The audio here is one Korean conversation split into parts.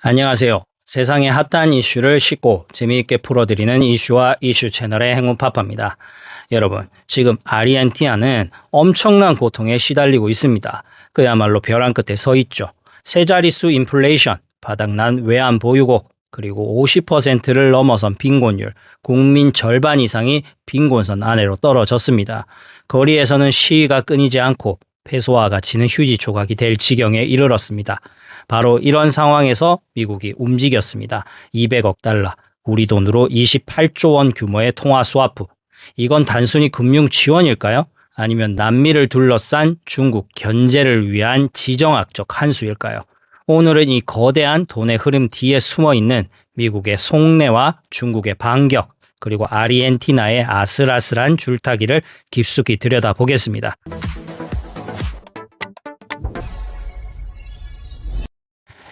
안녕하세요. 세상의 핫한 이슈를 쉽고 재미있게 풀어드리는 이슈와 이슈 채널의 행운파파입니다. 여러분, 지금 아르헨티나는 엄청난 고통에 시달리고 있습니다. 그야말로 벼랑 끝에 서 있죠. 세 자릿수 인플레이션, 바닥난 외환 보유고, 그리고 50%를 넘어선 빈곤율, 국민 절반 이상이 빈곤선 아래로 떨어졌습니다. 거리에서는 시위가 끊이지 않고 페소화 가치는 휴지 조각이 될 지경에 이르렀습니다. 바로 이런 상황에서 미국이 움직였습니다. 200억 달러, 우리 돈으로 28조 원 규모의 통화 스와프. 이건 단순히 금융 지원일까요? 아니면 남미를 둘러싼 중국 견제를 위한 지정학적 한수일까요? 오늘은 이 거대한 돈의 흐름 뒤에 숨어있는 미국의 속내와 중국의 반격, 그리고 아르헨티나의 아슬아슬한 줄타기를 깊숙이 들여다보겠습니다.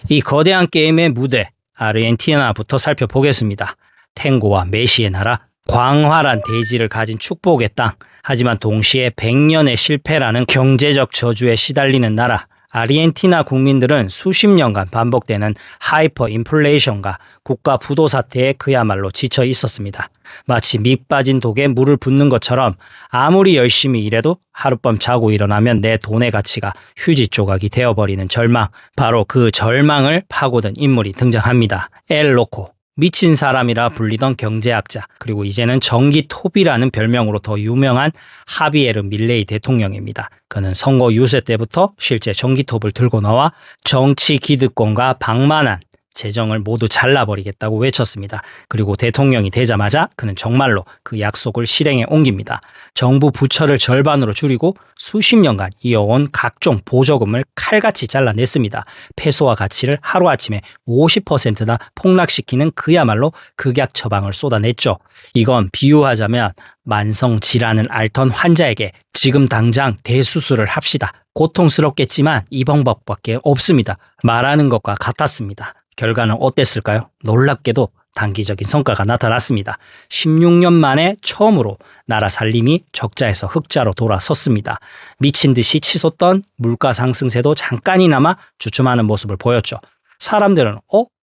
이 거대한 게임의 무대, 아르헨티나부터 살펴보겠습니다. 탱고와 메시의 나라, 광활한 대지를 가진 축복의 땅, 하지만 동시에 100년의 실패라는 경제적 저주에 시달리는 나라. 아르헨티나 국민들은 수십 년간 반복되는 하이퍼 인플레이션과 국가 부도 사태에 그야말로 지쳐 있었습니다. 마치 밑 빠진 독에 물을 붓는 것처럼 아무리 열심히 일해도 하룻밤 자고 일어나면 내 돈의 가치가 휴지 조각이 되어버리는 절망. 바로 그 절망을 파고든 인물이 등장합니다. 엘 로코. 미친 사람이라 불리던 경제학자, 그리고 이제는 전기톱이라는 별명으로 더 유명한 하비에르 밀레이 대통령입니다. 그는 선거 유세 때부터 실제 전기톱을 들고 나와 정치 기득권과 방만한 재정을 모두 잘라버리겠다고 외쳤습니다. 그리고 대통령이 되자마자 그는 정말로 그 약속을 실행에 옮깁니다. 정부 부처를 절반으로 줄이고 수십 년간 이어온 각종 보조금을 칼같이 잘라냈습니다. 페소화 가치를 하루아침에 50%나 폭락시키는 그야말로 극약 처방을 쏟아냈죠. 이건 비유하자면 만성 질환을 앓던 환자에게 지금 당장 대수술을 합시다. 고통스럽겠지만 이 방법밖에 없습니다. 말하는 것과 같았습니다. 결과는 어땠을까요? 놀랍게도 단기적인 성과가 나타났습니다. 16년 만에 처음으로 나라 살림이 적자에서 흑자로 돌아섰습니다. 미친 듯이 치솟던 물가 상승세도 잠깐이나마 주춤하는 모습을 보였죠. 사람들은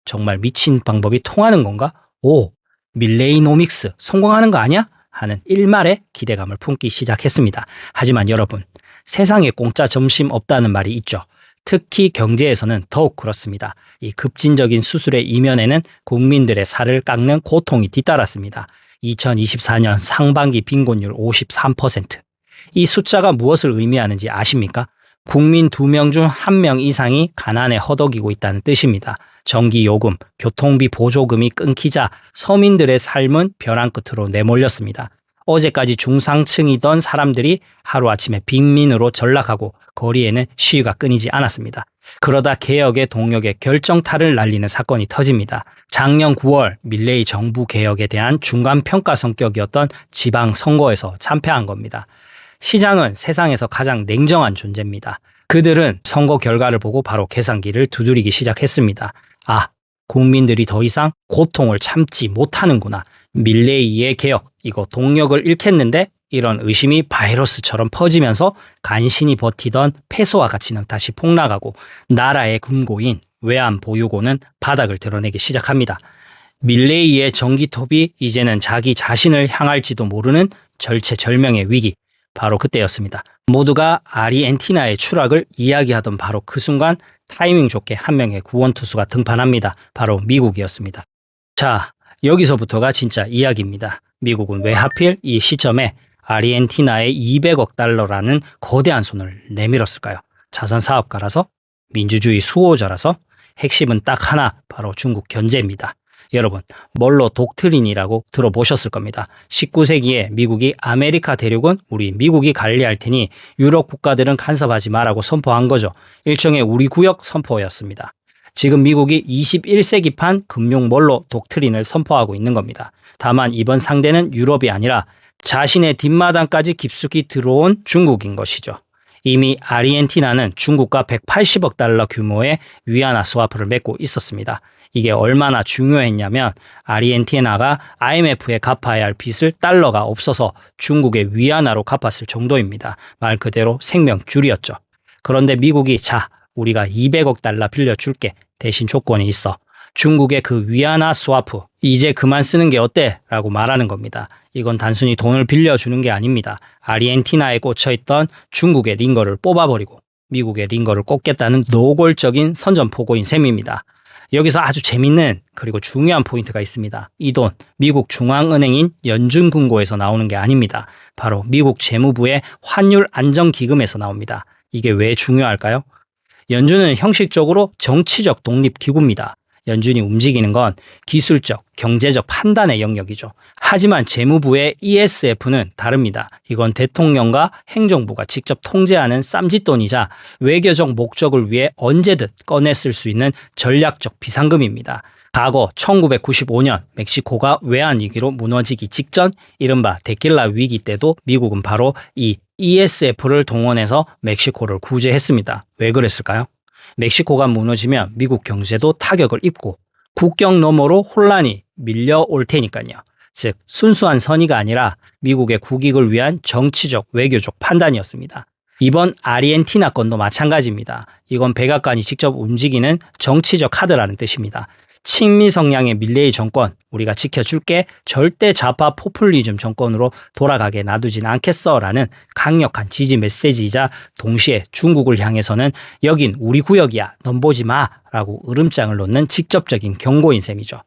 정말 미친 방법이 통하는 건가? 밀레이노믹스 성공하는 거 아니야? 하는 일말의 기대감을 품기 시작했습니다. 하지만 여러분, 세상에 공짜 점심 없다는 말이 있죠. 특히 경제에서는 더욱 그렇습니다. 이 급진적인 수술의 이면에는 국민들의 살을 깎는 고통이 뒤따랐습니다. 2024년 상반기 빈곤율 53%. 이 숫자가 무엇을 의미하는지 아십니까? 국민 2명 중 1명 이상이 가난에 허덕이고 있다는 뜻입니다. 전기요금, 교통비 보조금이 끊기자 서민들의 삶은 벼랑 끝으로 내몰렸습니다. 어제까지 중상층이던 사람들이 하루아침에 빈민으로 전락하고 거리에는 시위가 끊이지 않았습니다. 그러다 개혁의 동력에 결정타를 날리는 사건이 터집니다. 작년 9월 밀레이 정부 개혁에 대한 중간평가 성격이었던 지방선거에서 참패한 겁니다. 시장은 세상에서 가장 냉정한 존재입니다. 그들은 선거 결과를 보고 바로 계산기를 두드리기 시작했습니다. 국민들이 더 이상 고통을 참지 못하는구나. 밀레이의 개혁, 이거 동력을 잃겠는데? 이런 의심이 바이러스처럼 퍼지면서 간신히 버티던 페소화 가치는 다시 폭락하고 나라의 금고인 외환 보유고는 바닥을 드러내기 시작합니다. 밀레이의 전기톱이 이제는 자기 자신을 향할지도 모르는 절체절명의 위기. 바로 그때였습니다. 모두가 아르헨티나의 추락을 이야기하던 바로 그 순간 타이밍 좋게 한 명의 구원투수가 등판합니다. 바로 미국이었습니다. 자, 여기서부터가 진짜 이야기입니다. 미국은 왜 하필 이 시점에 아르헨티나에 200억 달러라는 거대한 손을 내밀었을까요? 자선 사업가라서? 민주주의 수호자라서? 핵심은 딱 하나, 바로 중국 견제입니다. 여러분, 멀로 독트린이라고 들어보셨을 겁니다. 19세기에 미국이 아메리카 대륙은 우리 미국이 관리할 테니 유럽 국가들은 간섭하지 마라고 선포한 거죠. 일종의 우리 구역 선포였습니다. 지금 미국이 21세기판 금융 멀로 독트린을 선포하고 있는 겁니다. 다만 이번 상대는 유럽이 아니라 자신의 뒷마당까지 깊숙이 들어온 중국인 것이죠. 이미 아르헨티나는 중국과 180억 달러 규모의 위안화 스와프를 맺고 있었습니다. 이게 얼마나 중요했냐면 아르헨티나가 IMF에 갚아야 할 빚을 달러가 없어서 중국의 위안화로 갚았을 정도입니다. 말 그대로 생명줄이었죠. 그런데 미국이 우리가 200억 달러 빌려줄게. 대신 조건이 있어. 중국의 그 위안화 스와프, 이제 그만 쓰는 게 어때? 라고 말하는 겁니다. 이건 단순히 돈을 빌려주는 게 아닙니다. 아르헨티나에 꽂혀있던 중국의 링거를 뽑아버리고 미국의 링거를 꽂겠다는 노골적인 선전포고인 셈입니다. 여기서 아주 재밌는 그리고 중요한 포인트가 있습니다. 이 돈, 미국 중앙은행인 연준금고에서 나오는 게 아닙니다. 바로 미국 재무부의 환율 안정기금에서 나옵니다. 이게 왜 중요할까요? 연준은 형식적으로 정치적 독립기구입니다. 연준이 움직이는 건 기술적, 경제적 판단의 영역이죠. 하지만 재무부의 ESF는 다릅니다. 이건 대통령과 행정부가 직접 통제하는 쌈짓돈이자 외교적 목적을 위해 언제든 꺼내 쓸 수 있는 전략적 비상금입니다. 과거 1995년 멕시코가 외환위기로 무너지기 직전 이른바 데킬라 위기 때도 미국은 바로 이 ESF를 동원해서 멕시코를 구제했습니다. 왜 그랬을까요? 멕시코가 무너지면 미국 경제도 타격을 입고 국경 너머로 혼란이 밀려올 테니까요. 즉 순수한 선의가 아니라 미국의 국익을 위한 정치적 외교적 판단이었습니다. 이번 아르헨티나 건도 마찬가지입니다. 이건 백악관이 직접 움직이는 정치적 카드라는 뜻입니다. 친미 성향의 밀레이 정권, 우리가 지켜줄게, 절대 좌파 포퓰리즘 정권으로 돌아가게 놔두진 않겠어라는 강력한 지지 메시지이자 동시에 중국을 향해서는 여긴 우리 구역이야, 넌 보지 마라고 으름장을 놓는 직접적인 경고인 셈이죠.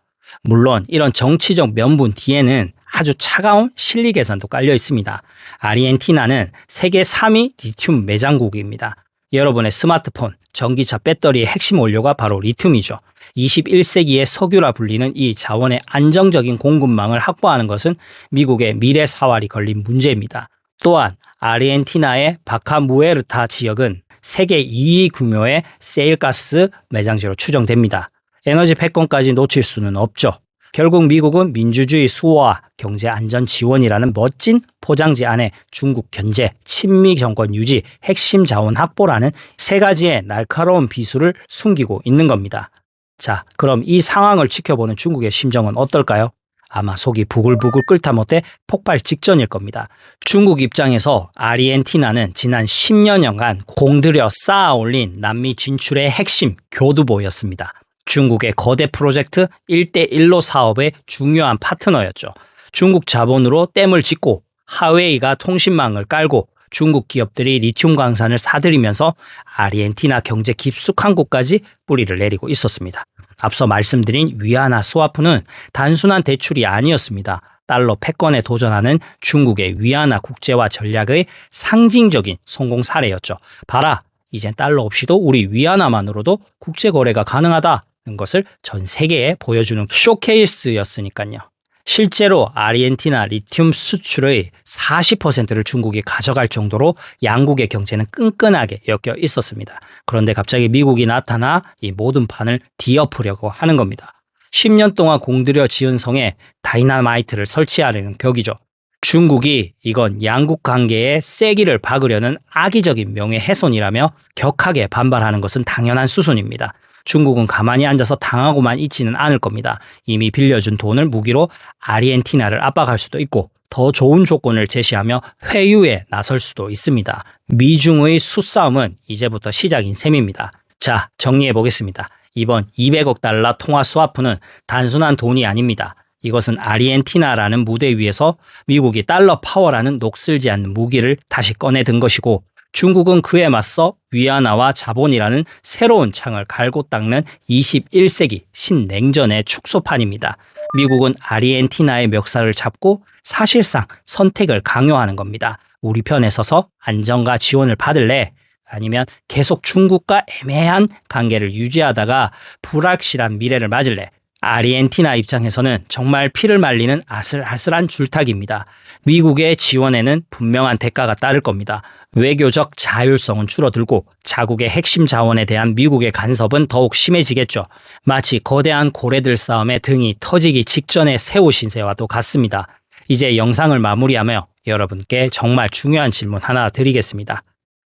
물론 이런 정치적 면분 뒤에는 아주 차가운 실리 계산도 깔려 있습니다. 아르헨티나는 세계 3위 리튬 매장국입니다. 여러분의 스마트폰, 전기차 배터리의 핵심 원료가 바로 리튬이죠. 21세기의 석유라 불리는 이 자원의 안정적인 공급망을 확보하는 것은 미국의 미래 사활이 걸린 문제입니다. 또한 아르헨티나의 바카무에르타 지역은 세계 2위 규모의 세일가스 매장지로 추정됩니다. 에너지 패권까지 놓칠 수는 없죠. 결국 미국은 민주주의 수호와 경제 안전 지원이라는 멋진 포장지 안에 중국 견제, 친미 정권 유지, 핵심 자원 확보라는 세 가지의 날카로운 비수를 숨기고 있는 겁니다. 자, 그럼 이 상황을 지켜보는 중국의 심정은 어떨까요? 아마 속이 부글부글 끓다 못해 폭발 직전일 겁니다. 중국 입장에서 아르헨티나는 지난 10여년간 공들여 쌓아 올린 남미 진출의 핵심 교두보였습니다. 중국의 거대 프로젝트 1대1로 사업의 중요한 파트너였죠. 중국 자본으로 댐을 짓고 하웨이가 통신망을 깔고 중국 기업들이 리튬 광산을 사들이면서 아르헨티나 경제 깊숙한 곳까지 뿌리를 내리고 있었습니다. 앞서 말씀드린 위안화 스와프는 단순한 대출이 아니었습니다. 달러 패권에 도전하는 중국의 위안화 국제화 전략의 상징적인 성공 사례였죠. 봐라, 이젠 달러 없이도 우리 위안화만으로도 국제 거래가 가능하다는 것을 전 세계에 보여주는 쇼케이스였으니까요. 실제로 아르헨티나 리튬 수출의 40%를 중국이 가져갈 정도로 양국의 경제는 끈끈하게 엮여 있었습니다. 그런데 갑자기 미국이 나타나 이 모든 판을 뒤엎으려고 하는 겁니다. 10년 동안 공들여 지은 성에 다이나마이트를 설치하려는 격이죠. 중국이 이건 양국 관계에 세기를 박으려는 악의적인 명예훼손이라며 격하게 반발하는 것은 당연한 수순입니다. 중국은 가만히 앉아서 당하고만 있지는 않을 겁니다. 이미 빌려준 돈을 무기로 아르헨티나를 압박할 수도 있고 더 좋은 조건을 제시하며 회유에 나설 수도 있습니다. 미중의 수싸움은 이제부터 시작인 셈입니다. 자, 정리해 보겠습니다. 이번 200억 달러 통화 스와프는 단순한 돈이 아닙니다. 이것은 아르헨티나라는 무대 위에서 미국이 달러 파워라는 녹슬지 않는 무기를 다시 꺼내든 것이고 중국은 그에 맞서 위안화와 자본이라는 새로운 창을 갈고 닦는 21세기 신냉전의 축소판입니다. 미국은 아르헨티나의 멱살을 잡고 사실상 선택을 강요하는 겁니다. 우리 편에 서서 안정과 지원을 받을래? 아니면 계속 중국과 애매한 관계를 유지하다가 불확실한 미래를 맞을래? 아르헨티나 입장에서는 정말 피를 말리는 아슬아슬한 줄타기입니다. 미국의 지원에는 분명한 대가가 따를 겁니다. 외교적 자율성은 줄어들고 자국의 핵심 자원에 대한 미국의 간섭은 더욱 심해지겠죠. 마치 거대한 고래들 싸움에 등이 터지기 직전의 새우 신세와도 같습니다. 이제 영상을 마무리하며 여러분께 정말 중요한 질문 하나 드리겠습니다.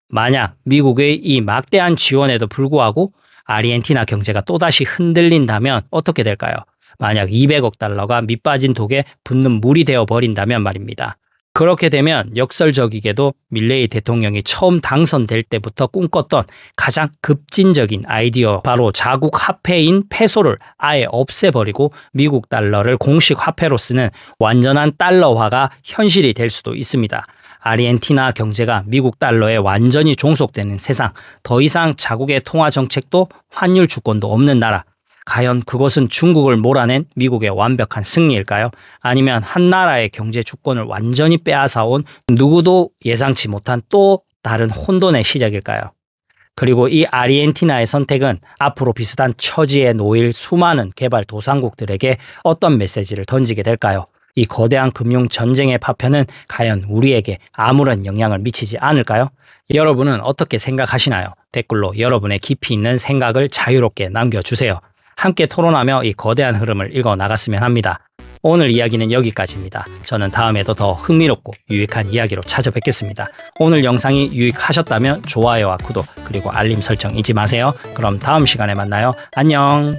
만약 미국의 이 막대한 지원에도 불구하고 아르헨티나 경제가 또다시 흔들린다면 어떻게 될까요? 만약 200억 달러가 밑빠진 독에 붙는 물이 되어 버린다면 말입니다. 그렇게 되면 역설적이게도 밀레이 대통령이 처음 당선될 때부터 꿈꿨던 가장 급진적인 아이디어, 바로 자국 화폐인 페소를 아예 없애버리고 미국 달러를 공식 화폐로 쓰는 완전한 달러화가 현실이 될 수도 있습니다. 아르헨티나 경제가 미국 달러에 완전히 종속되는 세상, 더 이상 자국의 통화 정책도 환율 주권도 없는 나라. 과연 그것은 중국을 몰아낸 미국의 완벽한 승리일까요? 아니면 한 나라의 경제 주권을 완전히 빼앗아온 누구도 예상치 못한 또 다른 혼돈의 시작일까요? 그리고 이 아르헨티나의 선택은 앞으로 비슷한 처지에 놓일 수많은 개발도상국들에게 어떤 메시지를 던지게 될까요? 이 거대한 금융 전쟁의 파편은 과연 우리에게 아무런 영향을 미치지 않을까요? 여러분은 어떻게 생각하시나요? 댓글로 여러분의 깊이 있는 생각을 자유롭게 남겨주세요. 함께 토론하며 이 거대한 흐름을 읽어 나갔으면 합니다. 오늘 이야기는 여기까지입니다. 저는 다음에도 더 흥미롭고 유익한 이야기로 찾아뵙겠습니다. 오늘 영상이 유익하셨다면 좋아요와 구독 그리고 알림 설정 잊지 마세요. 그럼 다음 시간에 만나요. 안녕.